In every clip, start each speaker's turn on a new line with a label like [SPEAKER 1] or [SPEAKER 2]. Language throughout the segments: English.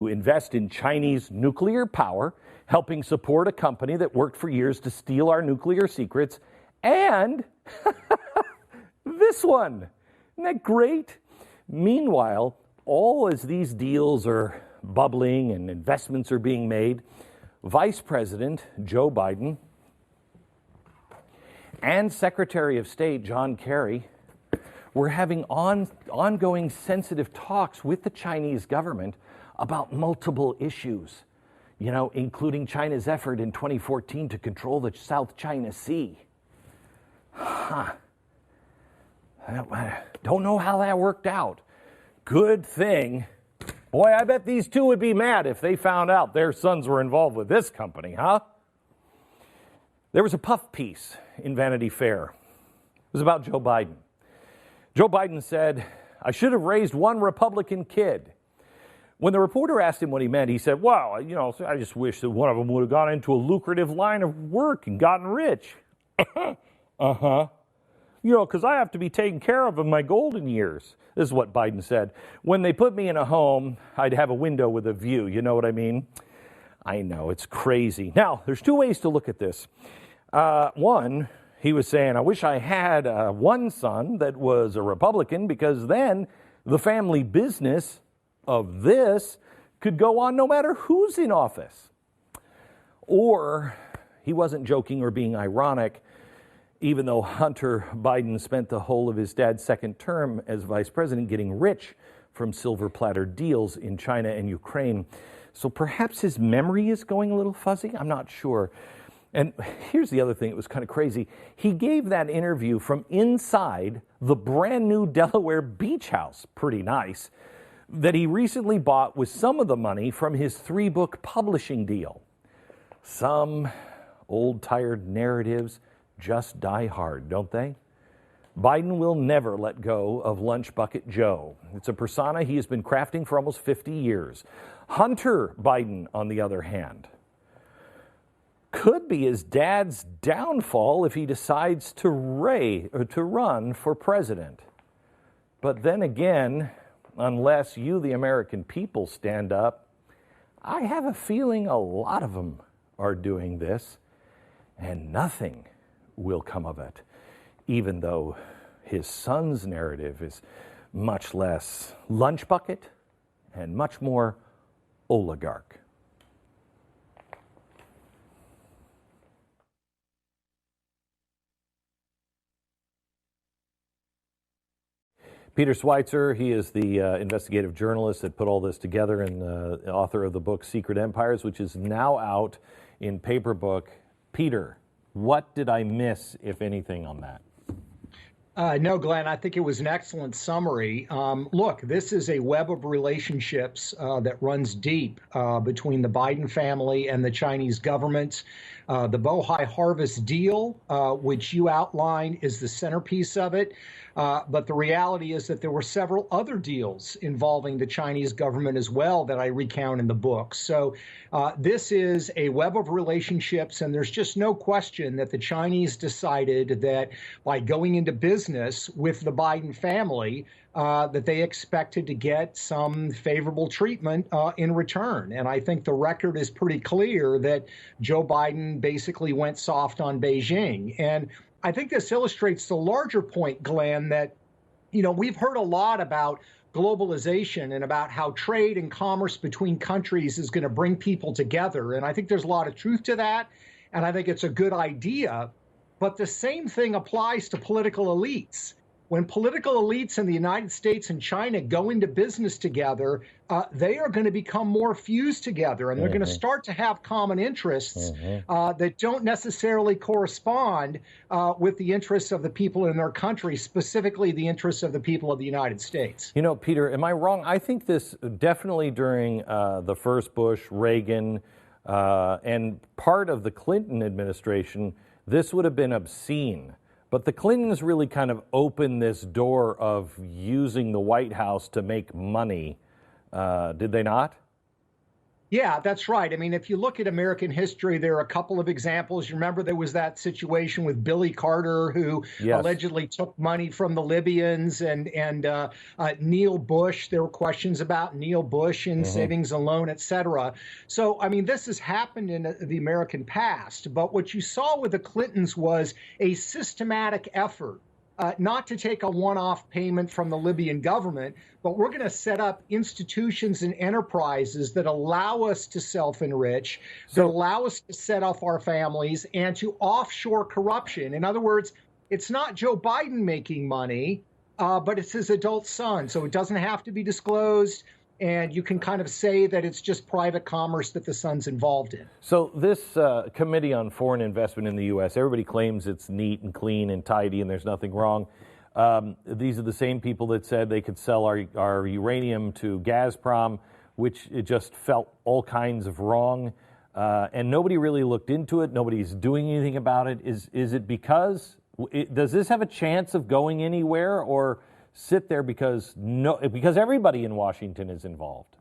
[SPEAKER 1] to invest in Chinese nuclear power, helping support a company that worked for years to steal our nuclear secrets, and this one. Isn't that great? Meanwhile, all as these deals are bubbling and investments are being made, Vice President Joe Biden and Secretary of State John Kerry were having ongoing sensitive talks with the Chinese government about multiple issues, including China's effort in 2014 to control the South China Sea. I don't know how that worked out. Good thing. Boy, I bet these two would be mad if they found out their sons were involved with this company, huh? There was a puff piece in Vanity Fair. It was about Joe Biden. Joe Biden said, "I should have raised one Republican kid." When the reporter asked him what he meant, he said, "Well, I just wish that one of them would have gone into a lucrative line of work and gotten rich." Uh-huh. Because I have to be taken care of in my golden years. This is what Biden said. "When they put me in a home, I'd have a window with a view." You know what I mean? I know, it's crazy. Now, there's two ways to look at this. One, he was saying, "I wish I had one son that was a Republican, because then the family business of this could go on no matter who's in office." Or he wasn't joking or being ironic. Even though Hunter Biden spent the whole of his dad's second term as vice president getting rich from silver platter deals in China and Ukraine. So perhaps his memory is going a little fuzzy. I'm not sure. And here's the other thing. It was kind of crazy. He gave that interview from inside the brand new Delaware beach house, pretty nice, that he recently bought with some of the money from his 3-book publishing deal. Some old tired narratives just die hard, don't they? Biden will never let go of Lunch Bucket Joe. It's a persona he has been crafting for almost 50 years. Hunter Biden, on the other hand, could be his dad's downfall if he decides to run for president. But then again, unless you, the American people, stand up, I have a feeling a lot of them are doing this, and nothing will come of it, even though his son's narrative is much less lunch bucket and much more oligarch. Peter Schweitzer, he is the investigative journalist that put all this together and the author of the book Secret Empires, which is now out in paper book. Peter, what did I miss, if anything, on that?
[SPEAKER 2] No, Glenn, I think it was an excellent summary. Look, this is a web of relationships that runs deep between the Biden family and the Chinese government. The Bohai Harvest deal, which you outline, is the centerpiece of it. But the reality is that there were several other deals involving the Chinese government as well that I recount in the book. So this is a web of relationships, and there's just no question that the Chinese decided that by going into business with the Biden family, that they expected to get some favorable treatment in return. And I think the record is pretty clear that Joe Biden basically went soft on Beijing. And I think this illustrates the larger point, Glenn, that, we've heard a lot about globalization and about how trade and commerce between countries is going to bring people together. And I think there's a lot of truth to that. And I think it's a good idea. But the same thing applies to political elites. When political elites in the United States and China go into business together, they are going to become more fused together, and they're going to start to have common interests that don't necessarily correspond with the interests of the people in their country, specifically the interests of the people of the United States.
[SPEAKER 1] Peter, am I wrong? I think this definitely during the first Bush, Reagan, and part of the Clinton administration, this would have been obscene. But the Clintons really kind of opened this door of using the White House to make money. Did they not?
[SPEAKER 2] Yeah, that's right. I mean, if you look at American history, there are a couple of examples. You remember there was that situation with Billy Carter, who
[SPEAKER 1] Yes.
[SPEAKER 2] allegedly took money from the Libyans, and Neil Bush. There were questions about Neil Bush and
[SPEAKER 1] Hmm.
[SPEAKER 2] savings and loan, et cetera. So, I mean, this has happened in the American past. But what you saw with the Clintons was a systematic effort. Not to take a one off payment from the Libyan government, but we're going to set up institutions and enterprises that allow us to self enrich, that
[SPEAKER 1] So,
[SPEAKER 2] allow us to set up our families and to offshore corruption. In other words, it's not Joe Biden making money, but it's his adult son. So it doesn't have to be disclosed. And you can kind of say that it's just private commerce that the son's involved in.
[SPEAKER 1] so this Committee on Foreign Investment in the U.S., everybody claims it's neat and clean and tidy and there's nothing wrong. These are the same people that said they could sell our uranium to Gazprom, which it just felt all kinds of wrong. And nobody really looked into it. Nobody's doing anything about it. Is it because, does this have a chance of going anywhere, or sit there because everybody in Washington is involved?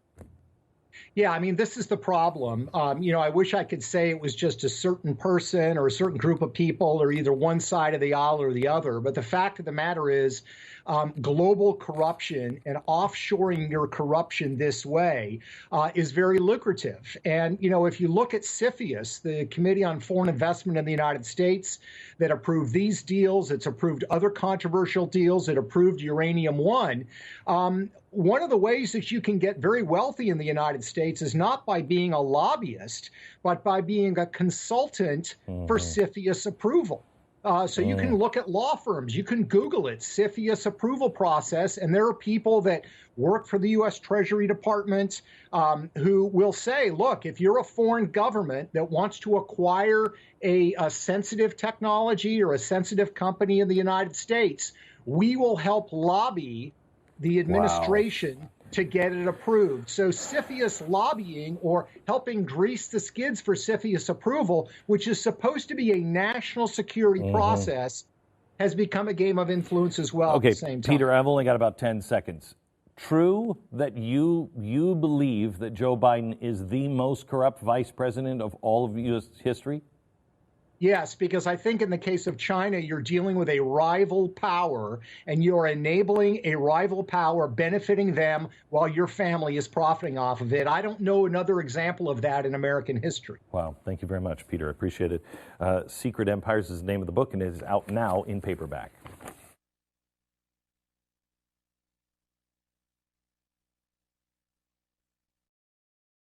[SPEAKER 2] Yeah, I mean, this is the problem. I wish I could say it was just a certain person or a certain group of people or either one side of the aisle or the other. But the fact of the matter is, global corruption and offshoring your corruption this way is very lucrative. And, if you look at CFIUS, the Committee on Foreign Investment in the United States, that approved these deals, it's approved other controversial deals, it approved Uranium One. One of the ways that you can get very wealthy in the United States is not by being a lobbyist, but by being a consultant for CFIUS approval. So you can look at law firms, you can Google it, CFIUS approval process, and there are people that work for the U.S. Treasury Department who will say, look, if you're a foreign government that wants to acquire a sensitive technology or a sensitive company in the United States, we will help lobby the
[SPEAKER 1] Wow.
[SPEAKER 2] administration to get it approved. So CFIUS lobbying, or helping grease the skids for CFIUS approval, which is supposed to be a national security process, has become a game of influence as well at the
[SPEAKER 1] Okay,
[SPEAKER 2] same time.
[SPEAKER 1] Peter, I've only got about 10 seconds. True that you believe that Joe Biden is the most corrupt vice president of all of U.S. history?
[SPEAKER 2] Yes, because I think in the case of China, you're dealing with a rival power and you're enabling a rival power, benefiting them while your family is profiting off of it. I don't know another example of that in American history.
[SPEAKER 1] Wow, thank you very much, Peter. I appreciate it. Secret Empires is the name of the book, and it is out now in paperback.